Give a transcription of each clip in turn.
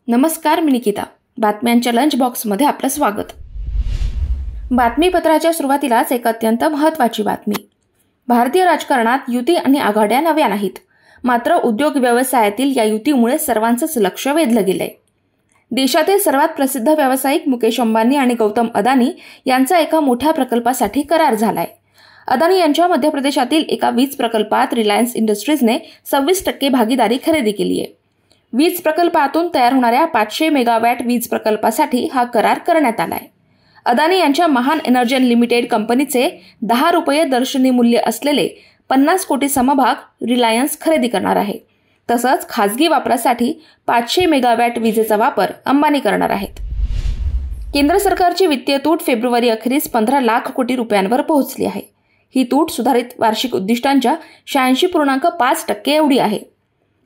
नमस्कार, मी निकिता. बातम्यांच्या लंच बॉक्समध्ये आपलं स्वागत. बातमीपत्राच्या सुरुवातीलाच एक अत्यंत महत्त्वाची बातमी. भारतीय राजकारणात युती आणि आघाड्या नव्या नाहीत, मात्र उद्योग व्यवसायातील या युतीमुळे सर्वांचंच लक्ष वेधलं गेलंय. देशातील सर्वात प्रसिद्ध व्यावसायिक मुकेश अंबानी आणि गौतम अदानी यांचा एका मोठ्या प्रकल्पासाठी करार झालाय. अदानी यांच्या मध्य प्रदेशातील एका वीज प्रकल्पात रिलायन्स इंडस्ट्रीजने 26% भागीदारी खरेदी केली आहे. वीज प्रकल्पातून तयार होणाऱ्या 500 मेगावॅट वीज प्रकल्पासाठी हा करार करण्यात आलाय. अदानी यांच्या महान एनर्जी लिमिटेड कंपनीचे ₹10 दर्शनी मूल्य असलेले 50 कोटी समभाग रिलायन्स खरेदी करणार आहे. तसंच खासगी वापरासाठी 500 मेगावॅट विजेचा वापर अंबानी करणार आहेत. केंद्र सरकारची वित्तीय तूट फेब्रुवारी अखेरीस 15 लाख कोटी रुपयांवर पोहोचली आहे. ही तूट सुधारित वार्षिक उद्दिष्टांच्या 86.5% एवढी आहे.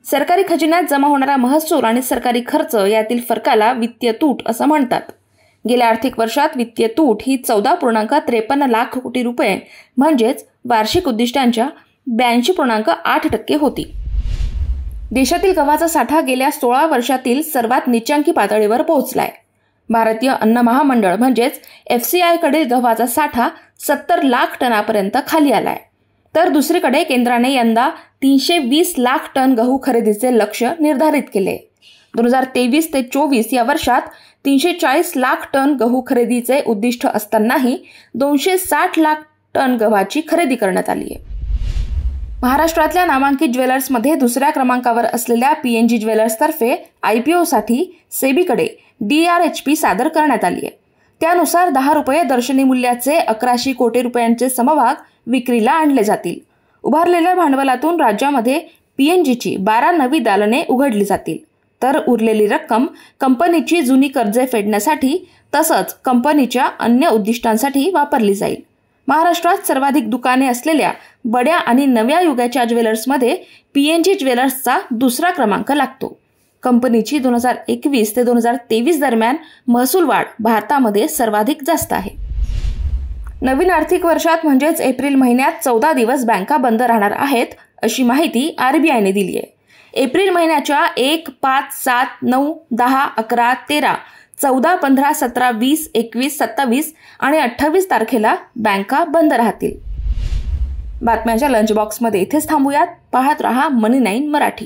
सरकारी खजिन्यात जमा होणारा महसूल आणि सरकारी खर्च यातील फरकाला वित्तीय तूट असं म्हणतात. गेल्या आर्थिक वर्षात वित्तीय तूट ही 14.53 लाख कोटी रुपये म्हणजेच वार्षिक उद्दिष्टांच्या 82.8% होती. देशातील गव्हाचा साठा गेल्या 16 वर्षातील सर्वात नीचांकी पातळीवर पोहोचलाय. भारतीय अन्न महामंडळ म्हणजेच FCI कडील गव्हाचा साठा 70 लाख टनापर्यंत खाली आलाय. तर दुसरीकडे केंद्राने यंदा 320 लाख टन गहू खरेदीचे लक्ष्य निर्धारित केले. 2023 ते 24 या वर्षात 340 लाख टन गहू खरेदीचे उद्दिष्ट असतानाही 260 लाख टन गव्हाची खरेदी करण्यात आली आहे. महाराष्ट्रातल्या नामांकित ज्वेलर्समध्ये दुसऱ्या क्रमांकावर असलेल्या PNG ज्वेलर्सतर्फे IPOसाठी सेबीकडे DRHP सादर करण्यात आली आहे. त्यानुसार ₹10 दर्शनी मूल्याचे 1100 कोटी रुपयांचे समभाग विक्रीला आणले जातील. उभारलेल्या भांडवलातून राज्यामध्ये PNGची 12 नवी दालने उघडली जातील. तर उरलेली रक्कम कंपनीची जुनी कर्जे फेडण्यासाठी तसंच कंपनीच्या अन्य उद्दिष्टांसाठी वापरली जाईल. महाराष्ट्रात सर्वाधिक दुकाने असलेल्या बड्या आणि नव्या युगाच्या ज्वेलर्समध्ये PNG ज्वेलर्सचा दुसरा क्रमांक लागतो. कंपनीची 2021 ते 2023 दरम्यान महसूल वाढ भारतामध्ये सर्वाधिक जास्त आहे. नवीन आर्थिक वर्षात म्हणजेच एप्रिल महिन्यात 14 दिवस बँका बंद राहणार आहेत, अशी माहिती RBIने दिली आहे. एप्रिल महिन्याच्या 1, 5, 7, 9, 10, 11, 13, 14, 15, 17, 20, 21, 27 आणि 28 तारखेला बँका बंद राहतील. बातम्यांच्या लंच बॉक्समध्ये इथेच थांबूयात. पाहत रहा मनी 9 मराठी.